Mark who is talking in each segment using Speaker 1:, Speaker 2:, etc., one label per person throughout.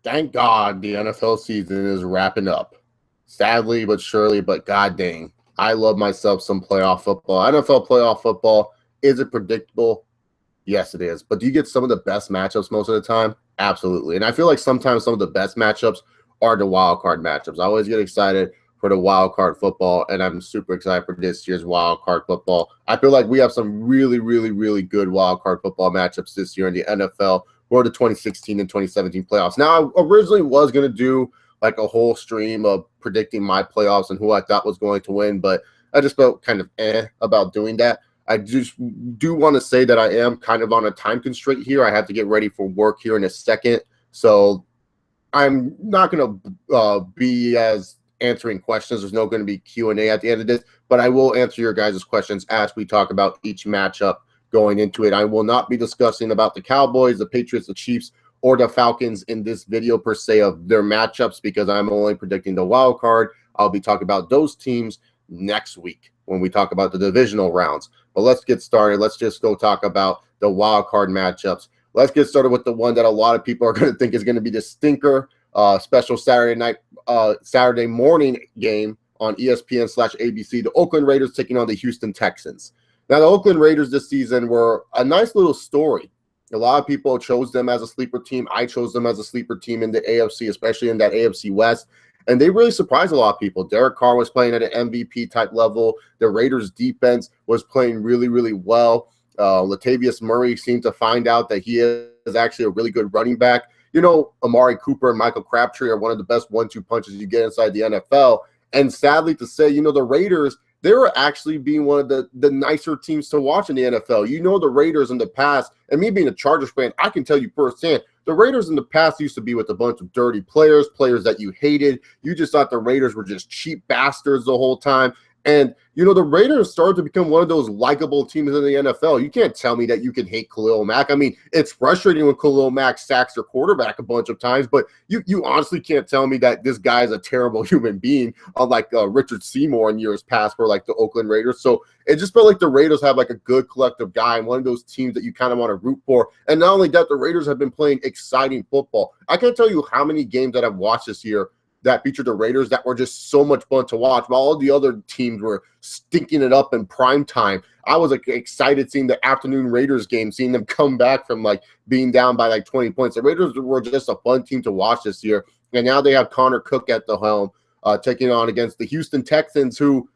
Speaker 1: Thank God the NFL season is wrapping up. Sadly, but surely, but god dang. I love myself some playoff football. NFL playoff football. Is it predictable? Yes, it is. But do you get some of the best matchups most of the time? Absolutely. And I feel like sometimes some of the best matchups are the wild card matchups. I always get excited for the wild card football, and I'm super excited for this year's wild card football. I feel like we have some really, really, really good wild card football matchups this year in the NFL for the 2016 and 2017 playoffs. Now, I originally was going to do like a whole stream of predicting my playoffs and who I thought was going to win, but I just felt kind of about doing that. I just do want to say that I am kind of on a time constraint here. I have to get ready for work here in a second. So I'm not going to be as answering questions. There's no going to be Q&A at the end of this, but I will answer your guys' questions as we talk about each matchup going into it. I will not be discussing about the Cowboys, the Patriots, the Chiefs, or the Falcons in this video per se of their matchups because I'm only predicting the wild card. I'll be talking about those teams next week when we talk about the divisional rounds. But let's get started. Let's just go talk about the wild card matchups. Let's get started with the one that a lot of people are going to think is going to be the stinker, special Saturday morning game on ESPN/ABC. The Oakland Raiders taking on the Houston Texans. Now, the Oakland Raiders this season were a nice little story. A lot of people chose them as a sleeper team. I chose them as a sleeper team in the AFC, especially in that AFC West. And they really surprised a lot of people. Derek Carr was playing at an MVP type level. The Raiders defense was playing really, really well. Latavius Murray seemed to find out that he is actually a really good running back. You know, Amari Cooper and Michael Crabtree are one of the best 1-2 punches you get inside the NFL. And sadly to say, you know, the Raiders, they were actually being one of the nicer teams to watch in the NFL. You know, the Raiders in the past, and me being a Chargers fan, I can tell you firsthand, the Raiders in the past used to be with a bunch of dirty players that you hated. You just thought the Raiders were just cheap bastards the whole time. And, you know, the Raiders started to become one of those likable teams in the NFL. You can't tell me that you can hate Khalil Mack. I mean, it's frustrating when Khalil Mack sacks your quarterback a bunch of times, but you honestly can't tell me that this guy is a terrible human being, unlike Richard Seymour in years past for, like, the Oakland Raiders. So it just felt like the Raiders have, like, a good collective guy and one of those teams that you kind of want to root for. And not only that, the Raiders have been playing exciting football. I can't tell you how many games that I've watched this year that featured the Raiders that were just so much fun to watch, while all the other teams were stinking it up in prime time. I was like excited seeing the afternoon Raiders game, seeing them come back from like being down by like 20 points. The Raiders were just a fun team to watch this year. And now they have Connor Cook at the helm, taking on against the Houston Texans, who,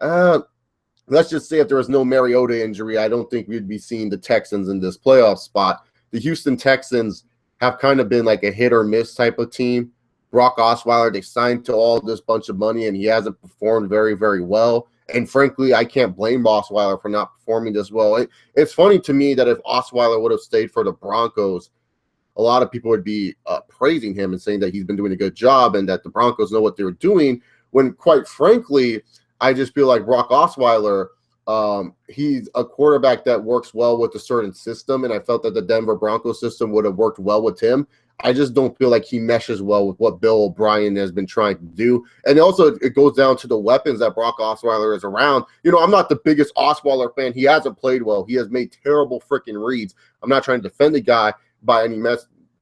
Speaker 1: let's just say if there was no Mariota injury, I don't think we'd be seeing the Texans in this playoff spot. The Houston Texans have kind of been like a hit or miss type of team. Brock Osweiler, they signed to all this bunch of money, and he hasn't performed very, very well. And frankly, I can't blame Osweiler for not performing this well. It's funny to me that if Osweiler would have stayed for the Broncos, a lot of people would be praising him and saying that he's been doing a good job and that the Broncos know what they were doing, when quite frankly, I just feel like Brock Osweiler, he's a quarterback that works well with a certain system, and I felt that the Denver Broncos system would have worked well with him. I just don't feel like he meshes well with what Bill O'Brien has been trying to do. And also, it goes down to the weapons that Brock Osweiler is around. You know, I'm not the biggest Osweiler fan. He hasn't played well. He has made terrible freaking reads. I'm not trying to defend the guy by any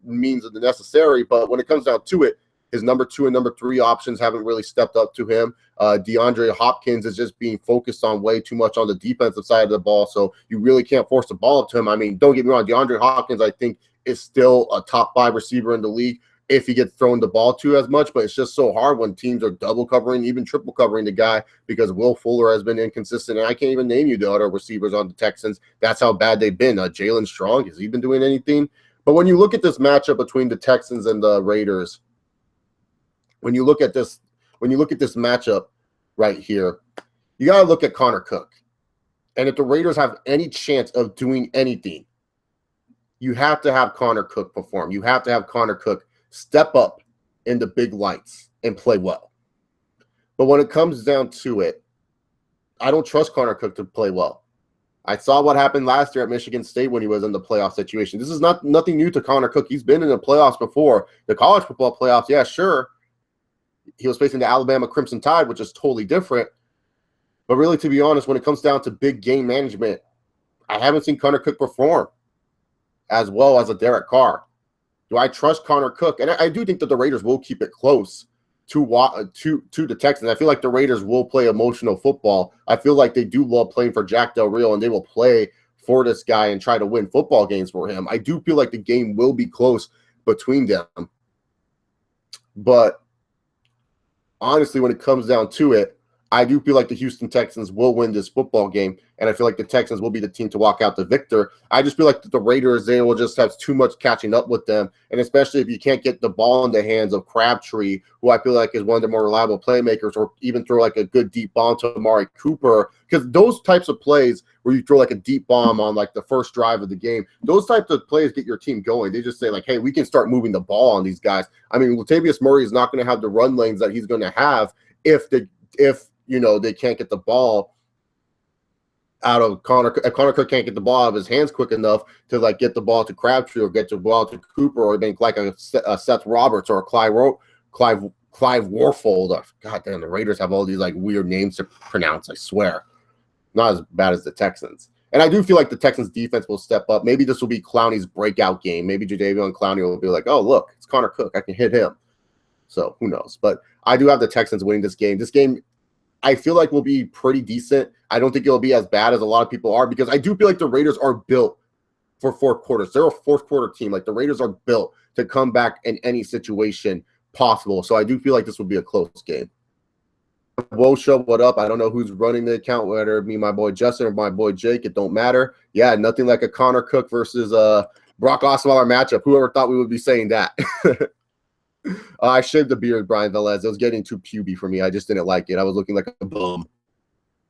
Speaker 1: means of the necessary, but when it comes down to it, his number 2 and number 3 options haven't really stepped up to him. DeAndre Hopkins is just being focused on way too much on the defensive side of the ball, so you really can't force the ball up to him. I mean, don't get me wrong, DeAndre Hopkins, I think, is still a top 5 receiver in the league if he gets thrown the ball to as much, but it's just so hard when teams are double covering, even triple covering the guy, because Will Fuller has been inconsistent, and I can't even name you the other receivers on the Texans. That's how bad they've been. Jalen Strong, has he been doing anything? But when you look at this matchup between the Texans and the Raiders, when you look at this matchup right here, you got to look at Connor Cook. And if the Raiders have any chance of doing anything, you have to have Connor Cook perform. You have to have Connor Cook step up in the big lights and play well. But when it comes down to it, I don't trust Connor Cook to play well. I saw what happened last year at Michigan State when he was in the playoff situation. This is nothing new to Connor Cook. He's been in the playoffs before. The college football playoffs, yeah, sure. He was facing the Alabama Crimson Tide, which is totally different. But really, to be honest, when it comes down to big game management, I haven't seen Connor Cook perform as well as a Derek Carr. Do I trust Connor Cook? And I do think that the Raiders will keep it close to the Texans. I feel like the Raiders will play emotional football. I feel like they do love playing for Jack Del Rio, and they will play for this guy and try to win football games for him. I do feel like the game will be close between them. But honestly, when it comes down to it, I do feel like the Houston Texans will win this football game, and I feel like the Texans will be the team to walk out the victor. I just feel like the Raiders, they will just have too much catching up with them, and especially if you can't get the ball in the hands of Crabtree, who I feel like is one of the more reliable playmakers, or even throw like a good deep bomb to Amari Cooper, because those types of plays where you throw like a deep bomb on like the first drive of the game, those types of plays get your team going. They just say like, hey, we can start moving the ball on these guys. I mean, Latavius Murray is not going to have the run lanes that he's going to have if they can't get the ball out of Connor. Connor Cook can't get the ball out of his hands quick enough to like get the ball to Crabtree or get the ball to Cooper or make like a Seth Roberts or a Clive Warfold. God damn, the Raiders have all these like weird names to pronounce. I swear, not as bad as the Texans. And I do feel like the Texans defense will step up. Maybe this will be Clowney's breakout game. Maybe Jadeveon Clowney will be like, oh look, it's Connor Cook, I can hit him. So who knows? But I do have the Texans winning this game. This game, I feel like will be pretty decent. I don't think it'll be as bad as a lot of people are, because I do feel like the Raiders are built for fourth quarters. They're a fourth quarter team. Like the Raiders are built to come back in any situation possible. So I do feel like this will be a close game. Wosha, what up? I don't know who's running the account, whether it be my boy Justin or my boy Jake. It don't matter. Yeah, nothing like a Connor Cook versus Brock Osweiler matchup. Whoever thought we would be saying that? I shaved the beard, Brian Velez. It was getting too puby for me. I just didn't like it. I was looking like a bum.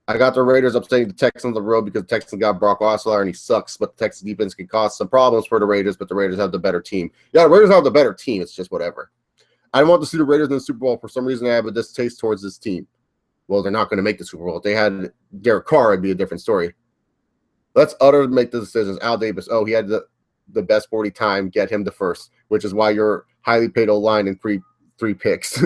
Speaker 1: I got the Raiders upsetting the Texans on the road because the Texans got Brock Osweiler and he sucks, but the Texas defense can cause some problems for the Raiders, but the Raiders have the better team. Yeah, the Raiders have the better team. It's just whatever. I don't want to see the Raiders in the Super Bowl. For some reason, I have a distaste towards this team. Well, they're not going to make the Super Bowl. If they had Derek Carr, it'd be a different story. Let's make the decisions. Al Davis, he had the best 40 time, get him the first, which is why you're highly paid O-line and three picks.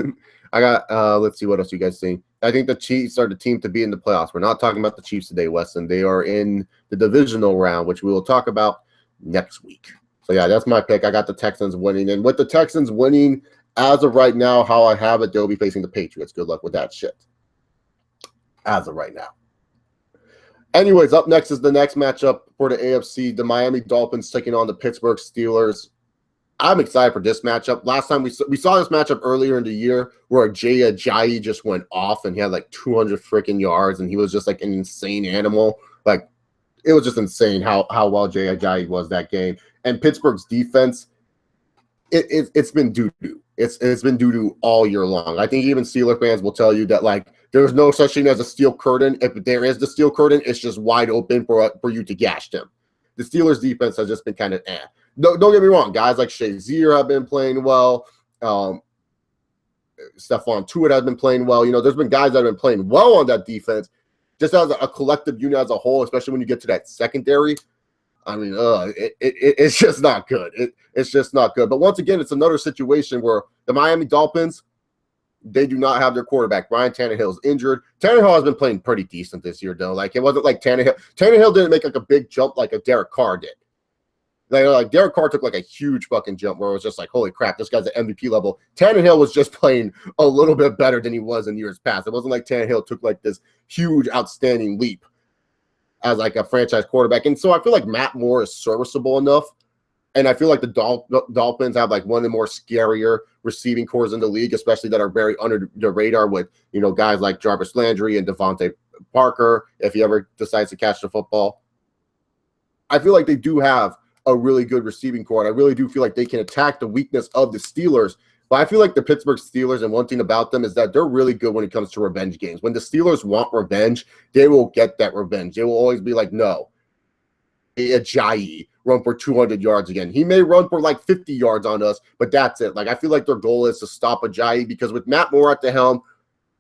Speaker 1: I got, let's see what else you guys see. I think the Chiefs are the team to be in the playoffs. We're not talking about the Chiefs today, Weston. They are in the divisional round, which we will talk about next week. So, yeah, that's my pick. I got the Texans winning. And with the Texans winning, as of right now, how I have it, they'll be facing the Patriots. Good luck with that shit. As of right now. Anyways, up next is the next matchup for the AFC. The Miami Dolphins taking on the Pittsburgh Steelers. I'm excited for this matchup. Last time we saw this matchup earlier in the year where Jay Ajayi just went off and he had like 200 freaking yards and he was just like an insane animal. Like, it was just insane how well Jay Ajayi was that game. And Pittsburgh's defense, it's been doo-doo. It's been doo-doo all year long. I think even Steelers fans will tell you that, like, there's no such thing as a steel curtain. If there is the steel curtain, it's just wide open for you to gash them. The Steelers' defense has just been kind of eh. Don't get me wrong. Guys like Shazier have been playing well. Stephon Tuitt has been playing well. You know, there's been guys that have been playing well on that defense. Just as a collective unit as a whole, especially when you get to that secondary, I mean, it's just not good. It's just not good. But once again, it's another situation where the Miami Dolphins, they do not have their quarterback. Ryan Tannehill is injured. Tannehill has been playing pretty decent this year, though. Like, it wasn't like Tannehill didn't make like a big jump like a Derek Carr did. Like Derek Carr took like a huge fucking jump where it was just like, holy crap, this guy's at MVP level. Tannehill was just playing a little bit better than he was in years past. It wasn't like Tannehill took like this huge, outstanding leap as like a franchise quarterback. And so I feel like Matt Moore is serviceable enough. And I feel like the Dolphins have like one of the more scarier receiving cores in the league, especially that are very under the radar with, you know, guys like Jarvis Landry and Devontae Parker, if he ever decides to catch the football. I feel like they do have a really good receiving core, and I really do feel like they can attack the weakness of the Steelers. But I feel like the Pittsburgh Steelers, and one thing about them is that they're really good when it comes to revenge games. When the Steelers want revenge, they will get that revenge. They will always be like, no, Ajayi run for 200 yards again. He may run for like 50 yards on us, but that's it. Like, I feel like their goal is to stop Ajayi, because with Matt Moore at the helm,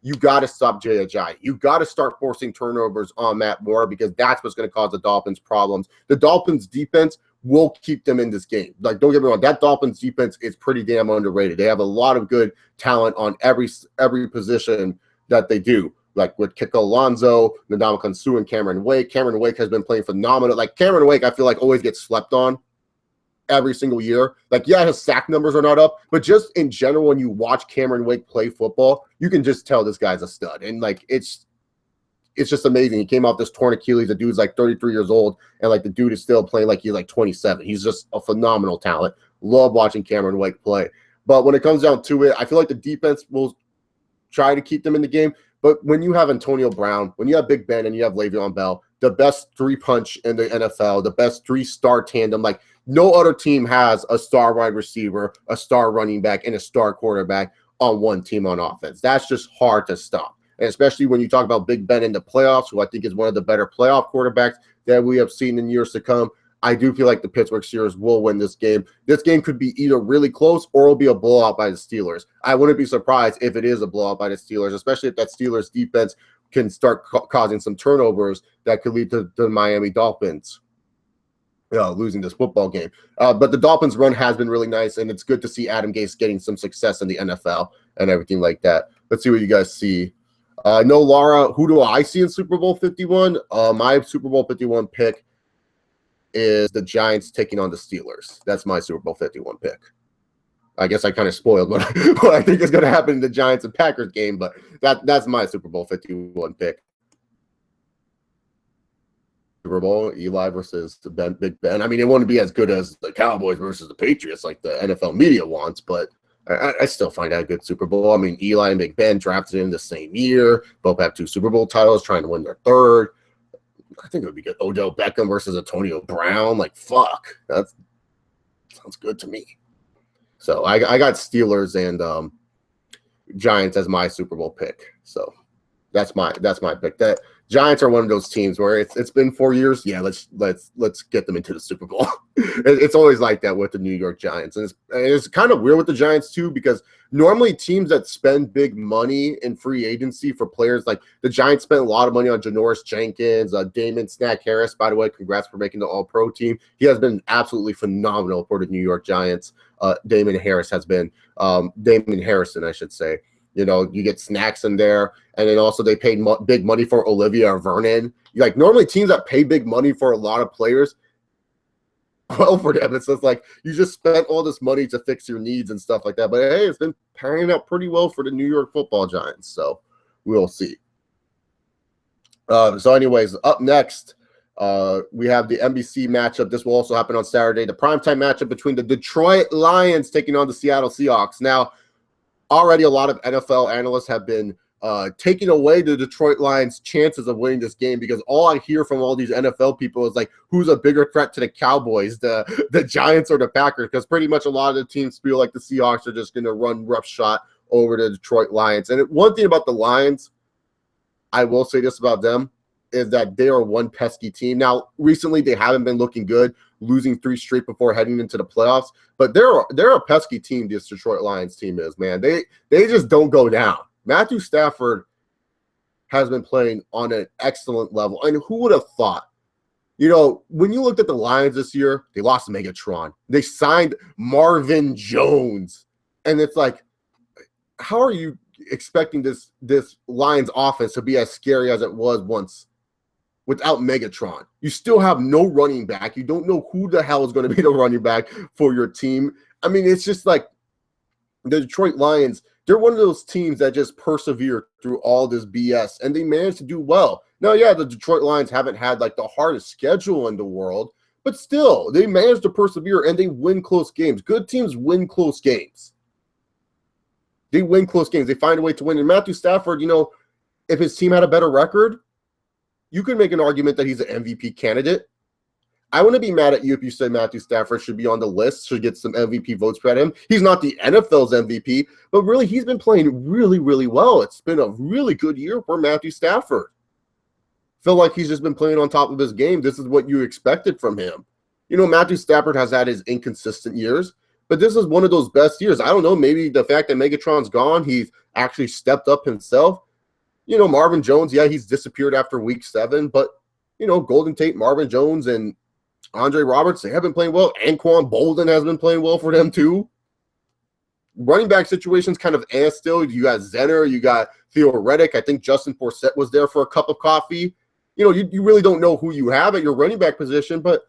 Speaker 1: you got to stop Jay Ajayi. You got to start forcing turnovers on Matt Moore, because that's what's going to cause the Dolphins problems. The Dolphins defense will keep them in this game. Like, don't get me wrong, that Dolphins defense is pretty damn underrated. They have a lot of good talent on every position that they do. Like with Kiko Alonso, Ndamukong Suh, and Cameron Wake. Cameron Wake has been playing phenomenal. Like, Cameron Wake, I feel like always gets slept on. every single year. Like, yeah, his sack numbers are not up, but just in general, when you watch Cameron Wake play football, you can just tell this guy's a stud. And like, it's just amazing. He came off this torn Achilles. The dude's like 33 years old, and like the dude is still playing like he's like 27. He's just a phenomenal talent. Love watching Cameron Wake play. But when it comes down to it, I feel like the defense will try to keep them in the game. But when you have Antonio Brown, when you have Big Ben, and you have Le'Veon Bell, the best three-punch in the NFL, the best three-star tandem, like no other team has a star wide receiver, a star running back, and a star quarterback on one team on offense. That's just hard to stop. And especially when you talk about Big Ben in the playoffs, who I think is one of the better playoff quarterbacks that we have seen in years to come, I do feel like the Pittsburgh Steelers will win this game. This game could be either really close or it'll be a blowout by the Steelers. I wouldn't be surprised if it is a blowout by the Steelers, especially if that Steelers defense can start causing some turnovers that could lead to the Miami Dolphins losing this football game. But the Dolphins' run has been really nice, and it's good to see Adam Gase getting some success in the NFL and everything like that. Let's see what you guys see. No, Laura, who do I see in Super Bowl 51? My Super Bowl 51 pick is the Giants taking on the Steelers. That's my Super Bowl 51 pick. I guess I kind of spoiled what I think is going to happen in the Giants and Packers game, but that's my Super Bowl 51 pick. Super Bowl, Eli versus Big Ben. I mean, it wouldn't be as good as the Cowboys versus the Patriots like the NFL media wants, but I still find that a good Super Bowl. I mean, Eli and Big Ben drafted in the same year. Both have 2 Super Bowl titles, trying to win their 3rd. I think it would be good. Odell Beckham versus Antonio Brown. Like, fuck. That sounds good to me. So I got Steelers and Giants as my Super Bowl pick. So that's my pick. That Giants are one of those teams where it's been 4 years. Yeah, let's get them into the Super Bowl. It's always like that with the New York Giants, and it's kind of weird with the Giants too, because normally teams that spend big money in free agency for players, like the Giants spent a lot of money on Janoris Jenkins, Damon Snack Harris. By the way, congrats for making the All-Pro team. He has been absolutely phenomenal for the New York Giants. Damon Harrison, I should say. You know, you get Snacks in there, and then also they paid big money for Olivia Vernon. Like, normally teams that pay big money for a lot of players, well, for them, it's just like you just spent all this money to fix your needs and stuff like that. But hey, it's been panning out pretty well for the New York Football Giants, so we'll see. So anyways, up next, we have the NBC matchup. This will also happen on Saturday. The primetime matchup between the Detroit Lions taking on the Seattle Seahawks. Now, already a lot of NFL analysts have been taking away the Detroit Lions' chances of winning this game, because all I hear from all these NFL people is like, who's a bigger threat to the Cowboys, the Giants or the Packers? Because pretty much a lot of the teams feel like the Seahawks are just going to run roughshod over the Detroit Lions. And one thing about the Lions, I will say this about them, is that they are one pesky team. Now, recently they haven't been looking good, losing 3 straight before heading into the playoffs, but they're a pesky team. This Detroit Lions team is, man. They just don't go down. Matthew Stafford has been playing on an excellent level, and who would have thought? You know, when you looked at the Lions this year, they lost Megatron. They signed Marvin Jones, and it's like, how are you expecting this Lions offense to be as scary as it was once without Megatron? You still have no running back. You don't know who the hell is going to be the running back for your team. I mean, it's just like the Detroit Lions, they're one of those teams that just persevere through all this BS, and they managed to do well. Now, yeah, the Detroit Lions haven't had like the hardest schedule in the world, but still, they managed to persevere, and they win close games. Good teams win close games. They win close games. They find a way to win. And Matthew Stafford, you know, if his team had a better record, you could make an argument that he's an MVP candidate. I wouldn't be mad at you if you said Matthew Stafford should be on the list, should get some MVP votes for him. He's not the NFL's MVP, but really, he's been playing really, really well. It's been a really good year for Matthew Stafford. Feel like he's just been playing on top of his game. This is what you expected from him. You know, Matthew Stafford has had his inconsistent years, but this is one of those best years. I don't know, maybe the fact that Megatron's gone, he's actually stepped up himself. You know, Marvin Jones, yeah, he's disappeared after week 7, but, you know, Golden Tate, Marvin Jones, and Andre Roberts, they have been playing well. Anquan Bolden has been playing well for them too. Running back situations kind of still. You got Zenner, you got Theo Reddick. I think Justin Forsett was there for a cup of coffee. You know, you really don't know who you have at your running back position, but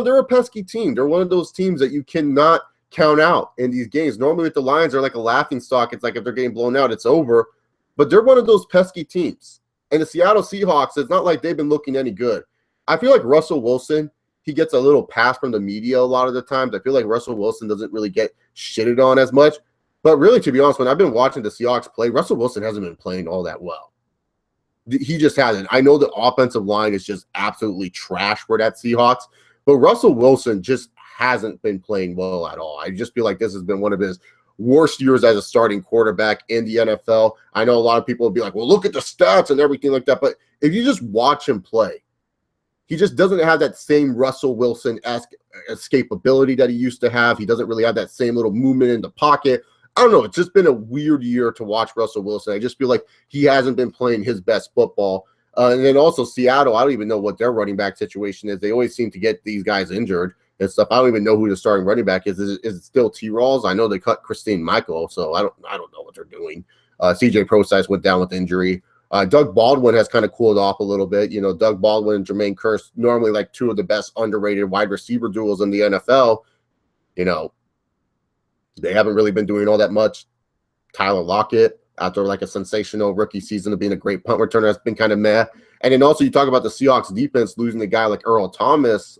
Speaker 1: they're a pesky team. They're one of those teams that you cannot count out in these games. Normally with the Lions, they're like a laughing stock. It's like if they're getting blown out, it's over. But they're one of those pesky teams. And the Seattle Seahawks, it's not like they've been looking any good. I feel like Russell Wilson, he gets a little pass from the media a lot of the times. I feel like Russell Wilson doesn't really get shitted on as much. But really, to be honest, when I've been watching the Seahawks play, Russell Wilson hasn't been playing all that well. He just hasn't. I know the offensive line is just absolutely trash for that Seahawks, but Russell Wilson just hasn't been playing well at all. I just feel like this has been one of his worst years as a starting quarterback in the NFL. I know a lot of people will be like, well, look at the stats and everything like that. But if you just watch him play, he just doesn't have that same Russell Wilson-esque escapability that he used to have. He doesn't really have that same little movement in the pocket. I don't know. It's just been a weird year to watch Russell Wilson. I just feel like he hasn't been playing his best football. And then also Seattle, I don't even know what their running back situation is. They always seem to get these guys injured and stuff. I don't even know who the starting running back is. Is it still T-Rawls? I know they cut Christine Michael, so I don't know what they're doing. CJ Procise went down with injury. Doug Baldwin has kind of cooled off a little bit. Doug Baldwin and Jermaine Kearse, normally like two of the best underrated wide receiver duels in the NFL. They haven't really been doing all that much. Tyler Lockett, after like a sensational rookie season of being a great punt returner, has been kind of meh. And then also you talk about the Seahawks defense losing a guy like Earl Thomas.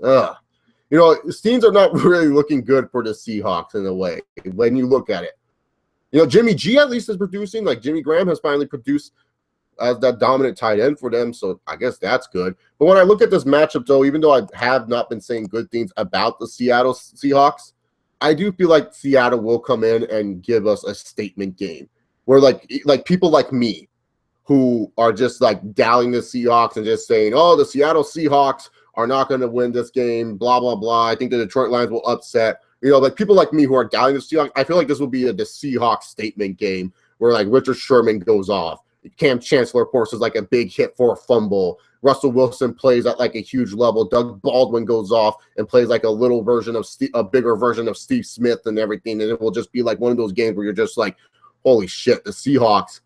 Speaker 1: Scenes are not really looking good for the Seahawks in a way when you look at it. Jimmy G at least is producing. Like Jimmy Graham has finally produced as that dominant tight end for them, so I guess that's good. But when I look at this matchup, though, even though I have not been saying good things about the Seattle Seahawks, I do feel like Seattle will come in and give us a statement game where like people like me who are just like dallying the Seahawks and just saying, oh, the Seattle Seahawks are not going to win this game, blah, blah, blah. I think the Detroit Lions will upset. Like people like me who are dallying the Seahawks, I feel like this will be the Seahawks statement game where like Richard Sherman goes off. Cam Chancellor forces like a big hit for a fumble. Russell Wilson plays at like a huge level. Doug Baldwin goes off and plays like a little version of a bigger version of Steve Smith and everything. And it will just be like one of those games where you're just like, holy shit, the Seahawks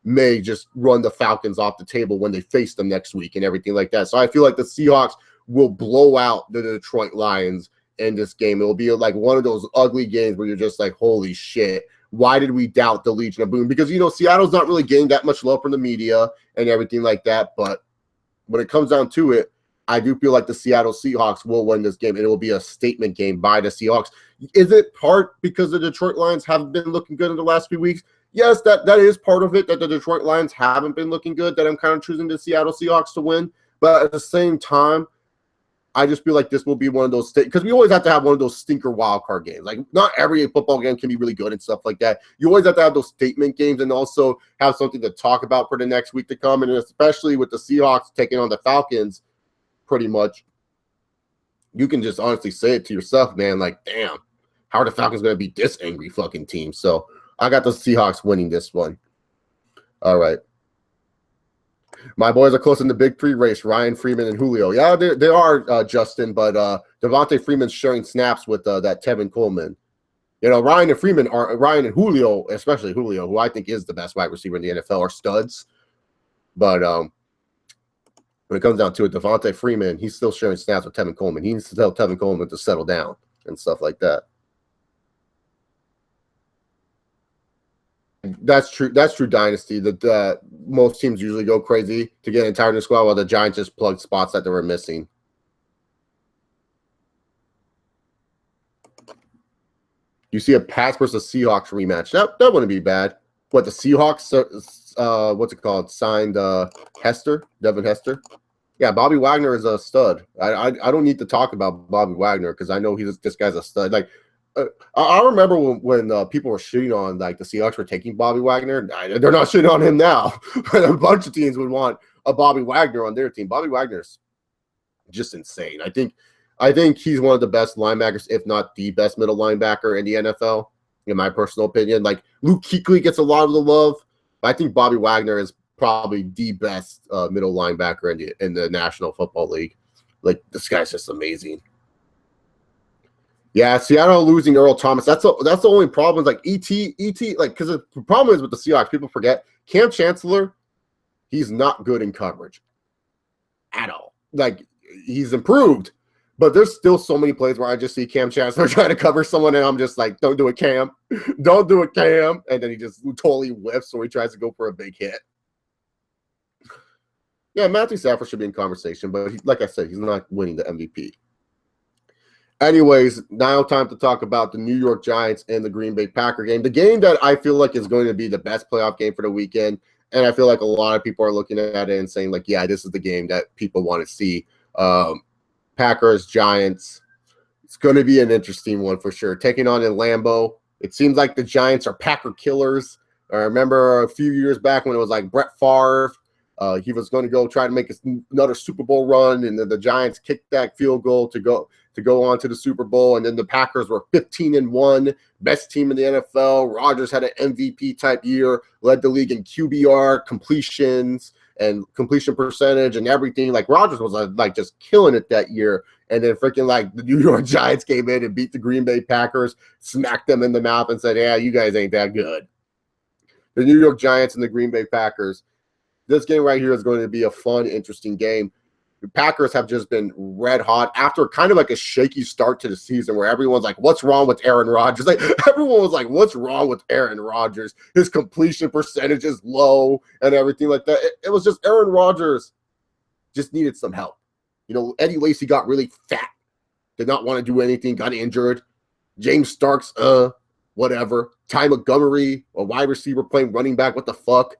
Speaker 1: may just run the Falcons off the table when they face them next week and everything like that. So I feel like the Seahawks will blow out the Detroit Lions in this game. It will be like one of those ugly games where you're just like, holy shit. Why did we doubt the Legion of Boom? Because, Seattle's not really getting that much love from the media and everything like that. But when it comes down to it, I do feel like the Seattle Seahawks will win this game, and it will be a statement game by the Seahawks. Is it part because the Detroit Lions haven't been looking good in the last few weeks? Yes, that is part of it, that the Detroit Lions haven't been looking good, that I'm kind of choosing the Seattle Seahawks to win. But at the same time, I just feel like this will be one of those because we always have to have one of those stinker wild card games. Like not every football game can be really good and stuff like that. You always have to have those statement games and also have something to talk about for the next week to come. And especially with the Seahawks taking on the Falcons, pretty much, you can just honestly say it to yourself, man. Like, damn, how are the Falcons going to beat this angry fucking team? So I got the Seahawks winning this one. All right. My boys are close in the big three race, Ryan, Freeman, and Julio. Yeah, they are, Justin, but Devontae Freeman's sharing snaps with that Tevin Coleman. Ryan and Julio, especially Julio, who I think is the best wide receiver in the NFL, are studs. But when it comes down to it, Devontae Freeman, he's still sharing snaps with Tevin Coleman. He needs to tell Tevin Coleman to settle down and stuff like that. That's true. That's true dynasty. That most teams usually go crazy to get an entire new squad, while the Giants just plugged spots that they were missing. You see a Pats versus Seahawks rematch. That wouldn't be bad. What the Seahawks? What's it called? Signed Hester, Devin Hester. Yeah, Bobby Wagner is a stud. I don't need to talk about Bobby Wagner because I know this guy's a stud. Like. I remember when people were shitting on like the Seahawks were taking Bobby Wagner. They're not shitting on him now. A bunch of teams would want a Bobby Wagner on their team. Bobby Wagner's just insane. I think he's one of the best linebackers, if not the best middle linebacker in the NFL, in my personal opinion. Like Luke Kuechly gets a lot of the love. But I think Bobby Wagner is probably the best middle linebacker in the National Football League. Like this guy's just amazing. Yeah, Seattle losing Earl Thomas. That's the only problem. Like ET, like because the problem is with the Seahawks, people forget Cam Chancellor. He's not good in coverage at all. Like he's improved, But there's still so many plays where I just see Cam Chancellor trying to cover someone, and I'm just like, don't do it, Cam. Don't do it, Cam. And then he just totally whiffs, or he tries to go for a big hit. Yeah, Matthew Stafford should be in conversation, but like I said, he's not winning the MVP. Anyways, now time to talk about the New York Giants and the Green Bay Packer game. The game that I feel like is going to be the best playoff game for the weekend. And I feel like a lot of people are looking at it and saying, like, yeah, this is the game that people want to see. Packers, Giants. It's going to be an interesting one for sure. Taking on in Lambeau. It seems like the Giants are Packer killers. I remember a few years back when it was like Brett Favre. He was going to go try to make another Super Bowl run, and then the Giants kicked that field goal to go on to the Super Bowl, and then the Packers were 15-1, best team in the NFL. Rodgers had an MVP type year, led the league in QBR, completions, and completion percentage and everything. Like, Rodgers was like just killing it that year. And then freaking like the New York Giants came in and beat the Green Bay Packers, smacked them in the mouth and said, yeah, you guys ain't that good. The New York Giants and the Green Bay Packers. This game right here is going to be a fun, interesting game. The Packers have just been red hot after kind of like a shaky start to the season where everyone's like, what's wrong with Aaron Rodgers? Like, everyone was like, what's wrong with Aaron Rodgers? His completion percentage is low and everything like that. It was just Aaron Rodgers just needed some help. You know, Eddie Lacy got really fat, did not want to do anything, got injured. James Starks, whatever. Ty Montgomery, a wide receiver playing running back, what the fuck?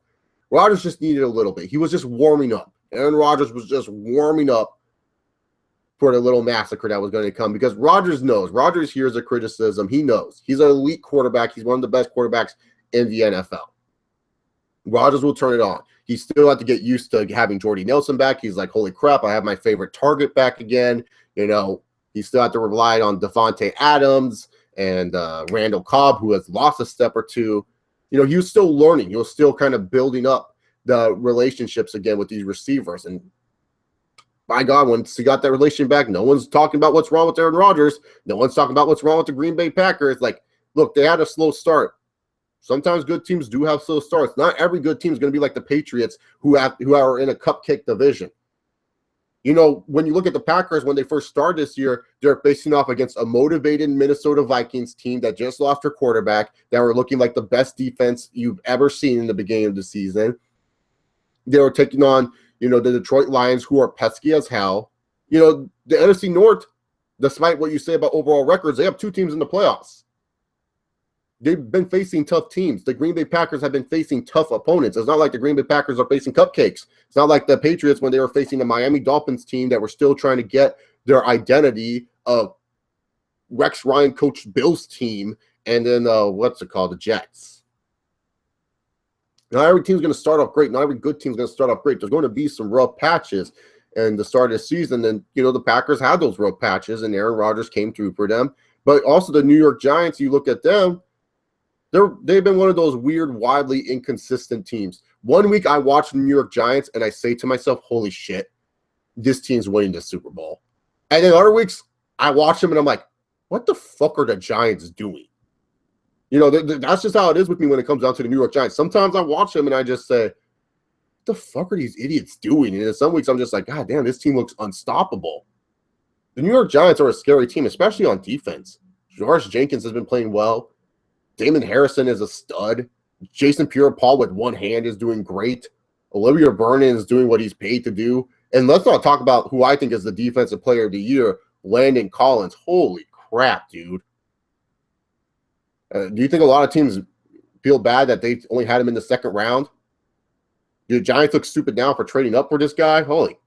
Speaker 1: Rodgers just needed a little bit. He was just warming up. Aaron Rodgers was just warming up for the little massacre that was going to come because Rodgers knows. Rodgers hears the criticism. He knows. He's an elite quarterback. He's one of the best quarterbacks in the NFL. Rodgers will turn it on. He still had to get used to having Jordy Nelson back. He's like, holy crap, I have my favorite target back again. You know, he still had to rely on Devontae Adams and Randall Cobb, who has lost a step or two. You know, he was still learning. He was still kind of building up the relationships again with these receivers. And by God, once he got that relationship back, no one's talking about what's wrong with Aaron Rodgers. No one's talking about what's wrong with the Green Bay Packers. Like, look, they had a slow start. Sometimes good teams do have slow starts. Not every good team is going to be like the Patriots who are in a cupcake division. You know, when you look at the Packers, when they first started this year, they're facing off against a motivated Minnesota Vikings team that just lost their quarterback, that were looking like the best defense you've ever seen in the beginning of the season. They were taking on, you know, the Detroit Lions, who are pesky as hell. You know, the NFC North, despite what you say about overall records, they have two teams in the playoffs. They've been facing tough teams. The Green Bay Packers have been facing tough opponents. It's not like the Green Bay Packers are facing cupcakes. It's not like the Patriots when they were facing the Miami Dolphins team that were still trying to get their identity of Rex Ryan coached Bills team and then the Jets. Not every team's going to start off great. Not every good team's going to start off great. There's going to be some rough patches in the start of the season. And, you know, the Packers had those rough patches and Aaron Rodgers came through for them. But also the New York Giants, you look at them, they've been one of those weird, wildly inconsistent teams. 1 week I watch the New York Giants and I say to myself, holy shit, this team's winning the Super Bowl. And then other weeks I watch them and I'm like, what the fuck are the Giants doing? You know, that's just how it is with me when it comes down to the New York Giants. Sometimes I watch them and I just say, what the fuck are these idiots doing? And then some weeks I'm just like, God damn, this team looks unstoppable. The New York Giants are a scary team, especially on defense. George Jenkins has been playing well. Damon Harrison is a stud. Jason Pierre-Paul with one hand is doing great. Olivia Vernon is doing what he's paid to do. And let's not talk about who I think is the defensive player of the year, Landon Collins. Holy crap, dude. Do you think a lot of teams feel bad that they only had him in the second round? Do the Giants look stupid now for trading up for this guy? Holy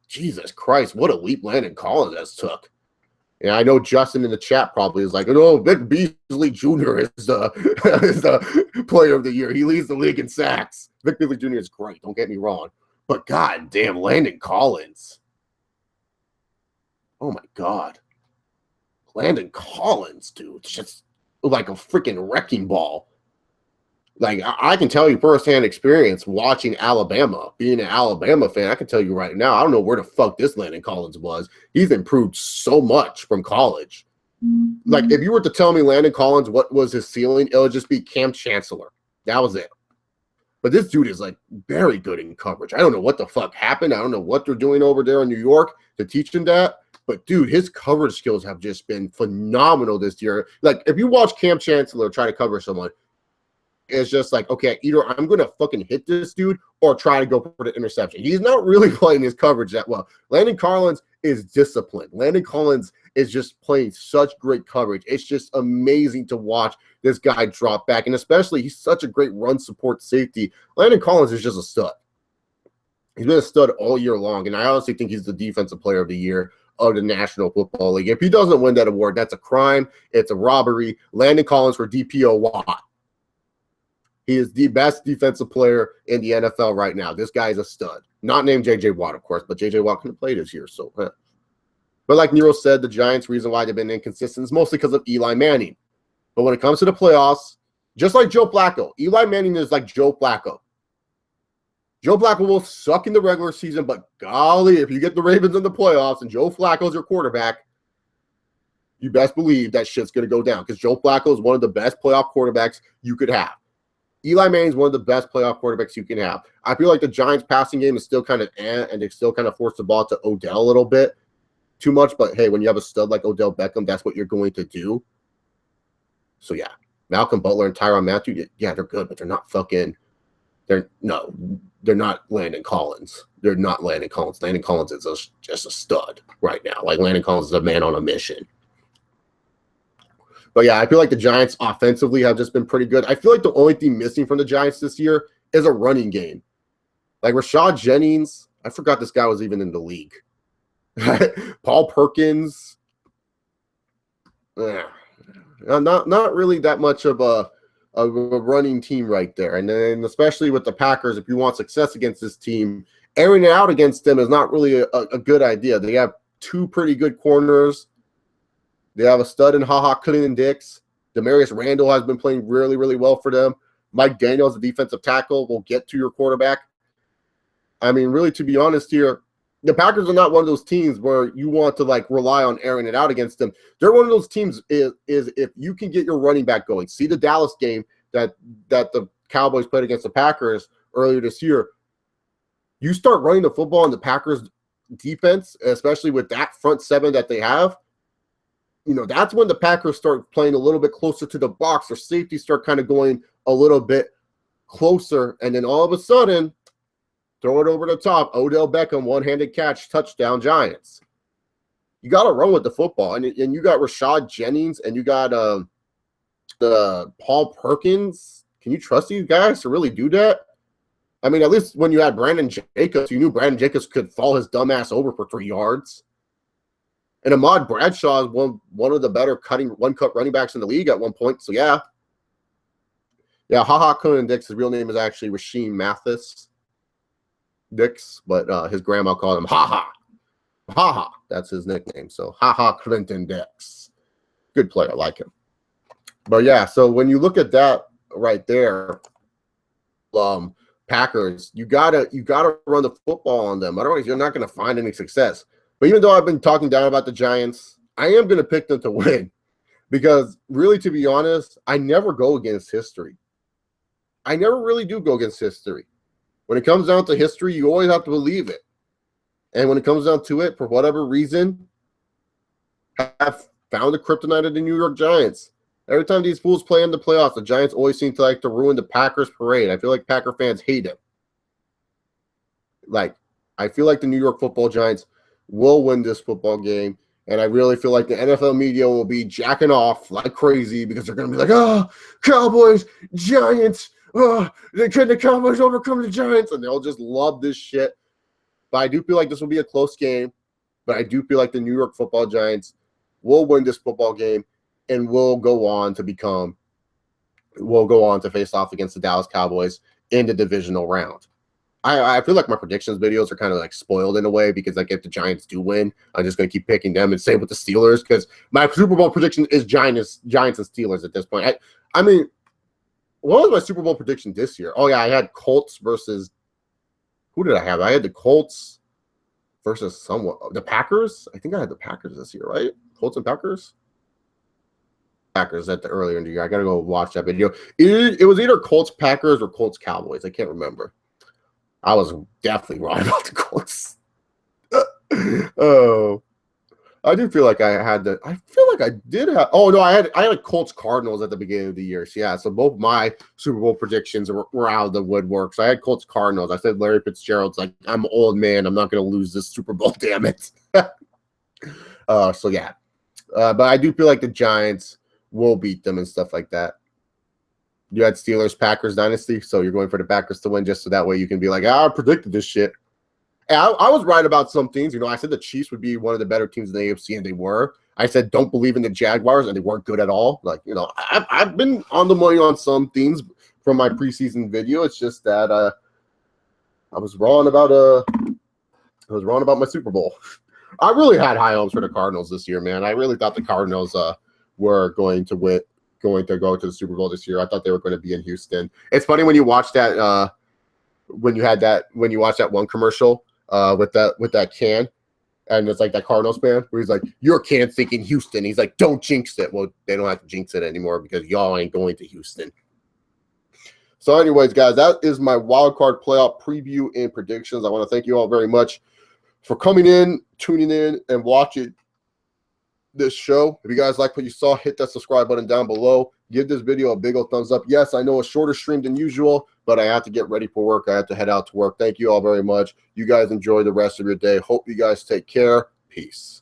Speaker 1: Jesus Christ, what a leap Landon Collins has took. And I know Justin in the chat probably is like, oh, Vic Beasley Jr. is the player of the year. He leads the league in sacks. Vic Beasley Jr. is great, don't get me wrong. But God damn, Landon Collins. Oh, my God. Landon Collins, dude. It's just like a freaking wrecking ball. Like, I can tell you firsthand experience watching Alabama, being an Alabama fan, I can tell you right now, I don't know where the fuck this Landon Collins was. He's improved so much from college. Mm-hmm. Like, if you were to tell me Landon Collins, what was his ceiling, it would just be Cam Chancellor. That was it. But this dude is, like, very good in coverage. I don't know what the fuck happened. I don't know what they're doing over there in New York to teach him that. But, dude, his coverage skills have just been phenomenal this year. Like, if you watch Cam Chancellor try to cover someone, it's just like, okay, either I'm going to fucking hit this dude or try to go for the interception. He's not really playing his coverage that well. Landon Collins is disciplined. Landon Collins is just playing such great coverage. It's just amazing to watch this guy drop back, and especially he's such a great run support safety. Landon Collins is just a stud. He's been a stud all year long, and I honestly think he's the defensive player of the year of the National Football League. If he doesn't win that award, that's a crime. It's a robbery. Landon Collins for DPO Watt. He is the best defensive player in the NFL right now. This guy is a stud. Not named J.J. Watt, of course, but J.J. Watt couldn't play this year. So, But like Nero said, the Giants' reason why they've been inconsistent is mostly because of Eli Manning. But when it comes to the playoffs, just like Joe Flacco, Eli Manning is like Joe Flacco. Joe Flacco will suck in the regular season, but golly, if you get the Ravens in the playoffs and Joe Flacco's your quarterback, you best believe that shit's going to go down because Joe Flacco is one of the best playoff quarterbacks you could have. Eli Manning is one of the best playoff quarterbacks you can have. I feel like the Giants' passing game is still kind of and they still kind of force the ball to Odell a little bit too much. But, hey, when you have a stud like Odell Beckham, that's what you're going to do. So, yeah, Malcolm Butler and Tyrann Mathieu, yeah, they're good, but they're not fucking – they're not Landon Collins. They're not Landon Collins. Landon Collins is just a stud right now. Like, Landon Collins is a man on a mission. But, yeah, I feel like the Giants offensively have just been pretty good. I feel like the only thing missing from the Giants this year is a running game. Like, Rashad Jennings, I forgot this guy was even in the league. Paul Perkins. Not really that much of a running team right there. And then especially with the Packers, if you want success against this team, airing it out against them is not really a good idea. They have two pretty good corners. They have a stud in Clinton-Dix. Demarius Randall has been playing really, really well for them. Mike Daniels, the defensive tackle, will get to your quarterback. I mean, really, to be honest here, the Packers are not one of those teams where you want to, like, rely on airing it out against them. They're one of those teams is if you can get your running back going. See the Dallas game that the Cowboys played against the Packers earlier this year. You start running the football in the Packers defense, especially with that front seven that they have, you know, that's when the Packers start playing a little bit closer to the box. Their safeties start kind of going a little bit closer. And then all of a sudden, throw it over the top. Odell Beckham, one-handed catch, touchdown, Giants. You got to run with the football. And you got Rashad Jennings and you got the Paul Perkins. Can you trust these guys to really do that? I mean, at least when you had Brandon Jacobs, you knew Brandon Jacobs could fall his dumb ass over for 3 yards. And Ahmad Bradshaw is one of the better one-cut running backs in the league at one point. So, yeah. Yeah, Clinton-Dix, his real name is actually Rasheem Mathis Dix, but his grandma called him Ha-Ha. That's his nickname. So, Clinton-Dix. Good player. I like him. But, yeah, so when you look at that right there, Packers, you gotta run the football on them. Otherwise, you're not going to find any success. But even though I've been talking down about the Giants, I am going to pick them to win because really, to be honest, I never go against history. I never really do go against history. When it comes down to history, you always have to believe it. And when it comes down to it, for whatever reason, I've found the kryptonite of the New York Giants. Every time these fools play in the playoffs, the Giants always seem to like to ruin the Packers parade. I feel like Packer fans hate it. Like, I feel like the New York Football Giants will win this football game, and I really feel like the NFL media will be jacking off like crazy because they're going to be like, oh, Cowboys, Giants, oh, can the Cowboys overcome the Giants? And they'll just love this shit. But I do feel like this will be a close game, but I do feel like the New York Football Giants will win this football game and will go on to face off against the Dallas Cowboys in the divisional round. I feel like my predictions videos are kind of like spoiled in a way because like if the Giants do win, I'm just going to keep picking them and same with the Steelers because my Super Bowl prediction is Giants and Steelers at this point. I mean, what was my Super Bowl prediction this year? Oh, yeah, I had Colts versus – who did I have? I had the Colts versus the Packers. I think I had the Packers this year, right? Colts and Packers? Packers at the earlier in the year. I got to go watch that video. It was either Colts Packers or Colts Cowboys. I can't remember. I was definitely wrong about the Colts. Oh. I do feel like I had the. I feel like I did have. Oh no, I had a Colts Cardinals at the beginning of the year. So yeah, so both my Super Bowl predictions were out of the woodwork. So I had Colts Cardinals. I said Larry Fitzgerald's like, I'm an old man. I'm not going to lose this Super Bowl. Damn it. So yeah, but I do feel like the Giants will beat them and stuff like that. You had Steelers Packers dynasty, so you're going for the Packers to win just so that way you can be like, I predicted this shit. And I was right about some things. I said the Chiefs would be one of the better teams in the AFC, and they were. I said don't believe in the Jaguars, and they weren't good at all. Like, I've been on the money on some things from my preseason video. It's just that I was wrong about my Super Bowl. I really had high hopes for the Cardinals this year, man. I really thought the Cardinals were going to go to the Super Bowl this year. I thought they were going to be in Houston. It's funny when you watch that when you watch that one commercial with that can, and it's like that Cardinals fan where he's like, your can thinking Houston. He's like, don't jinx it. Well, they don't have to jinx it anymore because y'all ain't going to Houston. So anyways, guys, that is my wild card playoff preview and predictions. I want to thank you all very much for coming in, tuning in, and watching this show. If you guys like what you saw, hit that subscribe button down below. Give this video a big old thumbs up. Yes, I know a shorter stream than usual, but I have to get ready for work. I have to head out to work. Thank you all very much. You guys enjoy the rest of your day. Hope you guys take care. Peace.